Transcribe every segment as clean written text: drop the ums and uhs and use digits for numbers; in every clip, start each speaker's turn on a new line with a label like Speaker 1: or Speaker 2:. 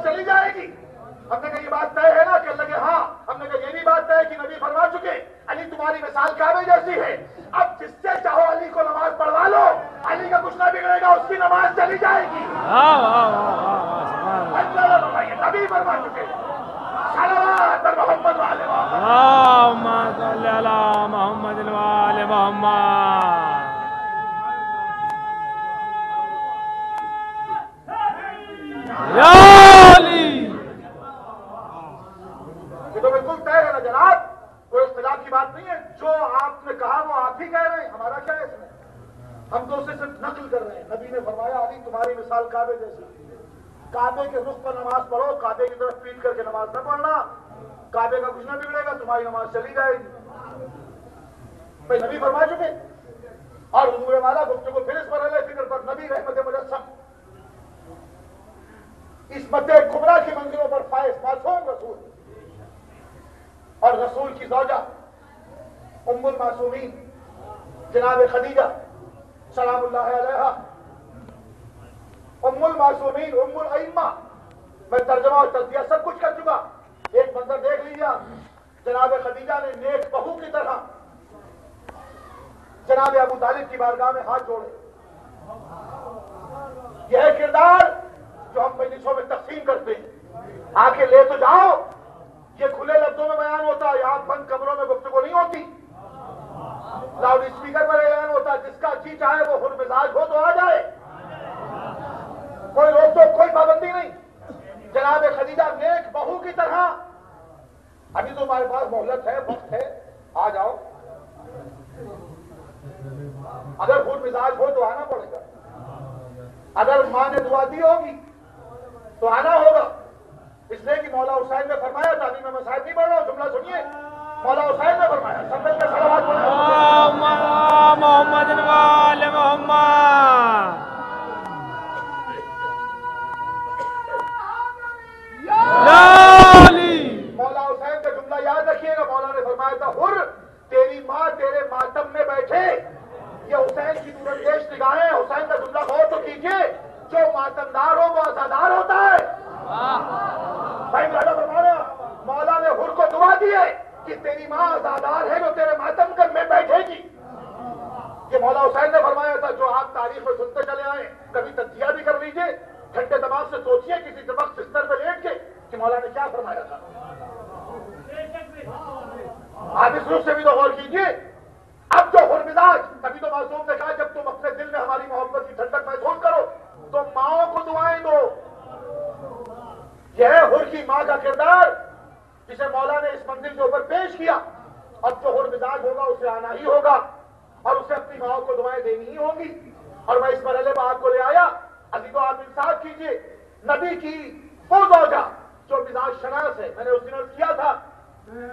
Speaker 1: چلی جائے گی؟ ہم نے کہا یہ بات طے ہے نا؟ کہ لگے ہاں. ہم نے کہا یہ بھی بات طے ہے کہ نبی فرما چکے علی تمہاری مثال کعبے جیسی ہے. اب جس سے چاہو علی کو نماز پڑھوا لو، علی کا کچھ نہ بگڑے گا، اس کی نماز چلی جائے گی. نبی فرما چکے. صلوات بر محمد وآل محمد.
Speaker 2: اللهم صل على محمد وآل محمد. یا علی.
Speaker 1: یہ تو بالکل طے ہے نا جناب، کوئی اختلاف کی بات نہیں ہے. جو آپ نے کہا وہ آپ ہی کہہ رہے ہیں، ہمارا کیا ہے اس میں؟ ہم تو اسے صرف نقل کر رہے ہیں. نبی نے فرمایا علی تمہاری مثال کعبے جیسی. کعبے کے رخ پر نماز پڑھو، کعبے کی طرف پیٹ کر کے نماز نہ پڑھنا. کعبے کا کچھ نہ بگڑے گا، تمہاری نماز چلی جائے گی. بھائی نبی فرما چکے. اور حضور والا گفتگو پھر اس مرحلے فکر پر. نبی رحمت مجسم عصمت کبریٰ کی منزلوں پر فائز معصوم رسول اور رسول کی زوجہ ام المعصومین جناب خدیجہ سلام اللہ علیہا، ام المعصومین، ام الائمہ. میں ترجمہ اور تجزیہ سب کچھ کر چکا. ایک منظر دیکھ لیجیے. جناب خدیجہ نے نیک بہو کی طرح جناب ابو طالب کی بارگاہ میں ہاتھ جوڑے. یہ ہے کردار جو ہم مجلسوں میں تقسیم کرتے ہیں. آ کے لے تو جاؤ، یہ کھلے لفظوں میں بیان ہوتا ہے. یہاں بند کمروں میں گفتگو نہیں ہوتی، لاؤڈ اسپیکر پر اعلان ہوتا ہے. جس کا جی چاہے وہ حر مزاج ہو تو آ جائے، کوئی روک ٹوک کوئی پابندی نہیں. جناب خدیجہ نیک بہو کی طرح. ابھی تو ہمارے پاس مہلت ہے، وقت ہے، آ جاؤ. اگر حر مزاج ہو تو آنا پڑے گا. اگر ماں نے دعا دی ہوگی تو آنا ہوگا. اس لیے کہ مولا حسین نے فرمایا تھا. ابھی میں مسائل نہیں پڑھ رہا ہوں، جملہ سنیے. مولا حسین نے فرمایا سمجھ کے صلوات
Speaker 2: محمد وآل محمد. یا علی.
Speaker 1: مولا حسین کا جملہ یاد رکھیے گا. مولا نے فرمایا تھا حر تیری ماں تیرے ماتم میں بیٹھے. یہ حسین کی دوراندیش نگاہیں. حسین کا جملہ غور تو کیجیے. جو ماتمدار ہو وہ آزادار ہوتا ہے. بھائی مولا فرمایا مولا نے حر کو دعا دی ہے کہ تیری ماں آزادار ہے جو تیرے ماتم میں بیٹھے گی. یہ مولا حسین نے فرمایا تھا. جو آپ تاریخ میں سنتے چلے آئے، کبھی تجزیہ بھی کر لیجیے. ٹھنڈے دماغ سے سوچیے کسی وقت بستر پہ لیٹ کے کہ مولا نے کیا فرمایا تھا. آپ اس روح سے بھی تو غور کیجیے. اب جو حر مزاج، تبھی تو معصوم نے کہا جب تم اپنے دل میں ہماری محبت کی ٹھنڈک محسوس کرو تو ماؤں کو دعائیں دو. یہ ہے حر کی ماں کا کردار جسے مولا نے اس منزل کے اوپر پیش کیا. اب جو حر مزاج ہوگا اسے آنا ہی ہوگا اور اسے اپنی ماؤں کو دعائیں دینی ہی ہوں گی. اور میں اس مرحلے میں آپ کو لے آیا. ابھی تو آپ انصاف کیجیے. نبی کی وہ زوجہ جو مزاج شناس ہے. میں نے اس دن عرض کیا تھا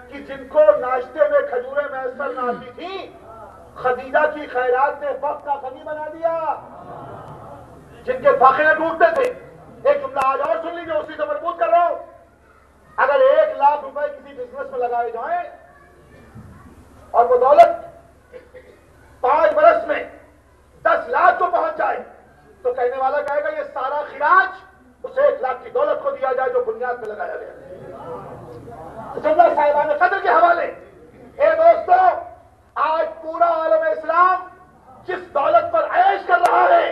Speaker 1: کہ جن کو ناشتے میں کھجوریں میسر نہ آتی تھیں، خدیجہ کی خیرات نے وقت کا غنی بنا دیا. جن کے فاخرے ٹوٹتے تھے. ایک جملہ آج اور سن لیجیے، اسی سے مربوط کر رہا ہوں. اگر 1 لاکھ روپے کسی بزنس میں لگائے جائیں اور وہ دولت 5 برس میں 10 لاکھ کو پہنچ جائے تو کہنے والا کہے گا یہ سارا خراج اس 1 لاکھ کی دولت کو دیا جائے جو بنیاد پہ لگایا گیا. جملہ صاحبان قدر کے حوالے. اے دوستو، آج پورا عالم اسلام جس دولت پر عیش کر رہا ہے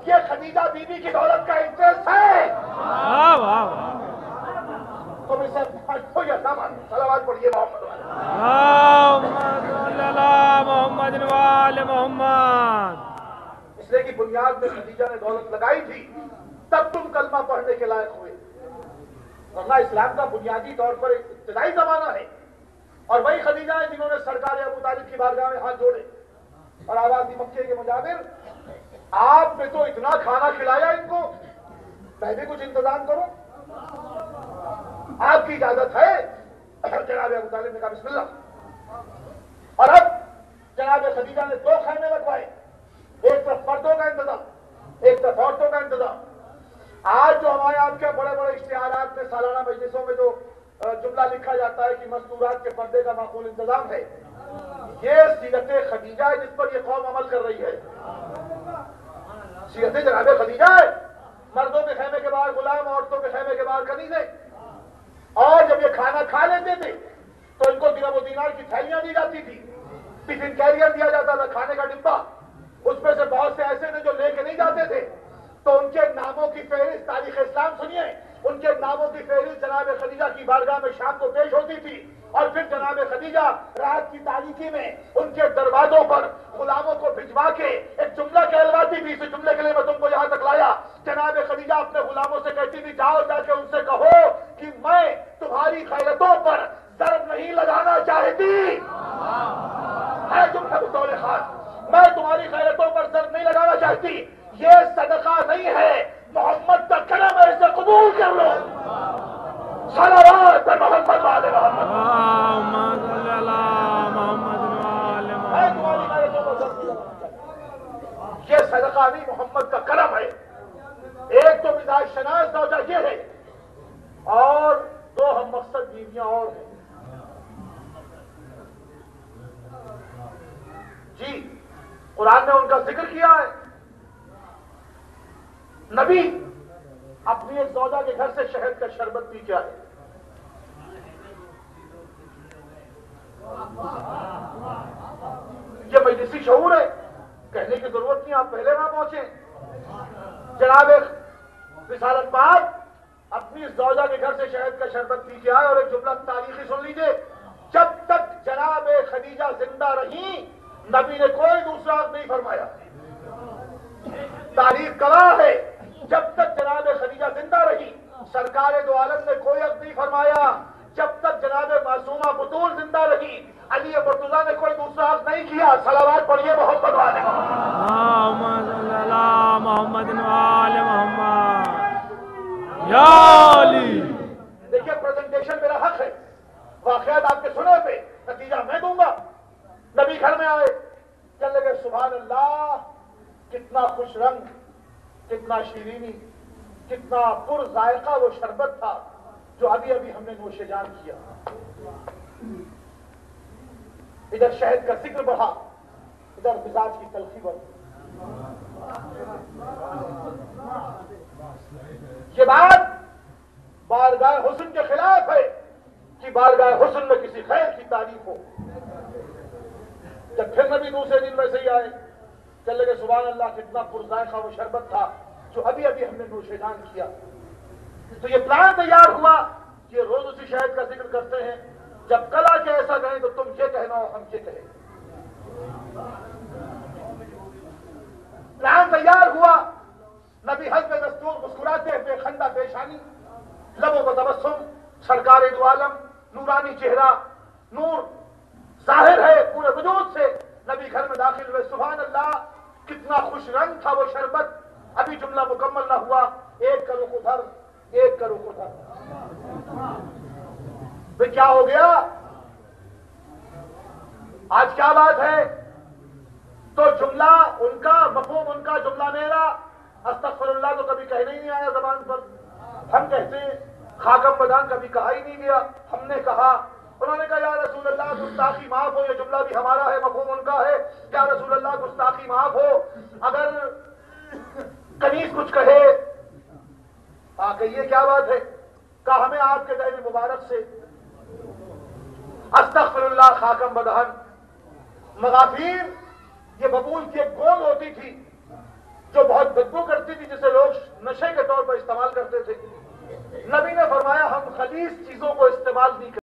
Speaker 1: یہ خدیجہ بی بی کی دولت کا انٹرسٹ ہے. تم اسے مانو یا نہ مانو، صلوات پڑھیے محمد
Speaker 2: محمد وآل محمد.
Speaker 1: اس لیے کہ بنیاد میں خدیجہ نے دولت لگائی تھی تب تم کلمہ پڑھنے کے لائق ہوئے. ورنہ اسلام کا بنیادی طور پر ایک ابتدائی زمانہ ہے. اور وہی خدیجہ ہیں جنہوں نے سرکار ابو طالب کی بارگاہ میں ہاتھ جوڑے اور آواز دی مکے کے مجاور آپ نے تو اتنا کھانا کھلایا ان کو، میں بھی کچھ انتظام کروں. آپ کی اجازت ہے؟ جناب ابو طالب نے کہا بسم اللہ. اور اب جناب خدیجہ نے 2 خیمے لگوائے. ایک طرف مردوں کا انتظام، ایک طرف عورتوں کا انتظام. آج جو ہمارے آپ کے بڑے بڑے اشتہارات میں سالانہ مجلسوں میں جو جملہ لکھا جاتا ہے کہ مستورات کے پردے کا معقول انتظام ہے، یہ سیرت خدیجہ ہے جس پر یہ قوم عمل کر رہی ہے. سیرت جناب خدیجہ ہے. مردوں کے خیمے کے باہر غلام، عورتوں کے خیمے کے باہر دینار کنیزیں، اور جب یہ کھانا کھا لیتے تھے تو ان کو درہم و دینار کی تھیلیاں دی جاتی تھی، ٹفن کیریئر دیا جاتا تھا، کھانے کا ڈبہ، اس میں سے بہت سے ایسے تھے جو لے کے نہیں جاتے تھے، تو ان کے ناموں کی فہرست تاریخ اسلام سنیے، ان کے ناموں کی فہرست جناب خدیجہ کی بارگاہ میں شام کو پیش ہوتی تھی، اور پھر جناب خدیجہ رات کی تاریکی میں ان کے دروازوں پر غلاموں کو بھجوا کے ایک جملہ کہلواتی تھی۔ اس جملے کے لیے میں تم کو یہاں تک لایا، جناب خدیجہ اپنے غلاموں سے کہتی تھی جاؤ جا کے ان سے کہو کہ میں تمہاری خیرتوں پر ضرب نہیں لگانا چاہتی، ہے جملہ بطور خاص، میں تمہاری خیرتوں پر ضرب نہیں لگانا چاہتی، یہ صدقہ نہیں ہے، محمد کا کرم ہے، اسے قبول کر لو۔ صلوات محمد والے محمد، میں تمہاری خیرتوں پر ضرب نہیں لگانا چاہتی، یہ صدقہ نہیں، محمد کا کرم ہے۔ ایک تو مزاج شناس زوجہ یہ ہے، اور دو ہم مقصد بیویاں اور ہیں۔ جی قرآن نے ان کا ذکر کیا ہے، نبی اپنی ایک زوجہ کے گھر سے شہد کا شربت پی کے آئے، یہ مجلسی شعور ہے، کہنے کی ضرورت نہیں، آپ پہلے وہاں پہنچے۔ جناب رسالت پاک اپنی زوجہ کے گھر سے شہد کا شربت پی کے آئے، اور ایک جملہ تاریخی سن لیجئے، جب تک جناب خدیجہ زندہ رہی نبی نے کوئی دوسرا عقد نہیں فرمایا۔ تاریخ گواہ ہے، جب تک جناب خدیجہ زندہ رہی سرکار دو عالم نے کوئی عقد نہیں فرمایا، جب تک جناب معصومہ بطول زندہ رہی علی مرتضیٰ نے کوئی دوسرا عقد نہیں کیا۔ صلوات پڑھیے محمد والے
Speaker 2: محمد والے محمد، یا علی۔
Speaker 1: دیکھیے پریزنٹیشن میرا حق ہے، واقعات آپ کے سنے پہ نتیجہ میں دوں گا۔ نبی گھر میں آئے، چلے گئے، سبحان اللہ، کتنا خوش رنگ، کتنا شیرینی، کتنا پر ذائقہ وہ شربت تھا جو ابھی ابھی ہم نے نوش جان کیا۔ ادھر شہد کا ذکر بڑھا، ادھر مزاج کی تلخی بڑھی۔ یہ بات بارگاہ حسن کے خلاف ہے کہ بارگاہ حسن میں کسی خیر کی تعریف ہو۔ جب پھر نبی دوسرے دن ویسے ہی آئے، چلے گئے، سبحان اللہ، کتنا پرذائقہ وہ شربت تھا جو ابھی ابھی ہم نے نوش جان کیا۔ تو یہ پلان تیار ہوا کہ روز اسی شہد کا ذکر کرتے ہیں، جب کل آ کے ایسا کہیں تو تم یہ کہنا ہو ہم یہ کہیں۔ پلان تیار ہوا، نبی حسب دستور مسکراتے ہوئے، خندہ پیشانی، لبوں پر تبسم، سرکار دو عالم، نورانی چہرہ، نور ظاہر ہے پورے وجود سے، نبی گھر میں داخل ہوئے۔ سبحان اللہ، کتنا خوش رنگ تھا وہ شربت، ابھی جملہ مکمل نہ ہوا، ایک کا رخ ادھر، ایک کا رخ ادھر۔ پھر کیا ہو گیا؟ آج کیا بات ہے؟ تو جملہ ان کا، مفہوم ان کا، جملہ میرا، استغفر اللہ تو کبھی کہنے ہی نہیں آیا زبان پر۔ ہم کہتے ہیں خاکم بدان کبھی کہا ہی نہیں گیا، ہم نے کہا۔ انہوں نے کہا یا رسول اللہ گستاخی معاف ہو، یہ جملہ بھی ہمارا ہے، مفہوم ان کا ہے، یا رسول اللہ گستاخی معاف ہو، اگر کنیز کچھ کہے، کہیے کیا بات ہے؟ کہا ہمیں آپ کے دہن مبارک سے استغفر اللہ خاکم بدہن، مغافیر یہ ببول کی ایک گوند ہوتی تھی جو بہت بدبو کرتی تھی، جسے لوگ نشے کے طور پر استعمال کرتے تھے۔ نبی نے فرمایا ہم خلیص چیزوں کو استعمال نہیں کرتے۔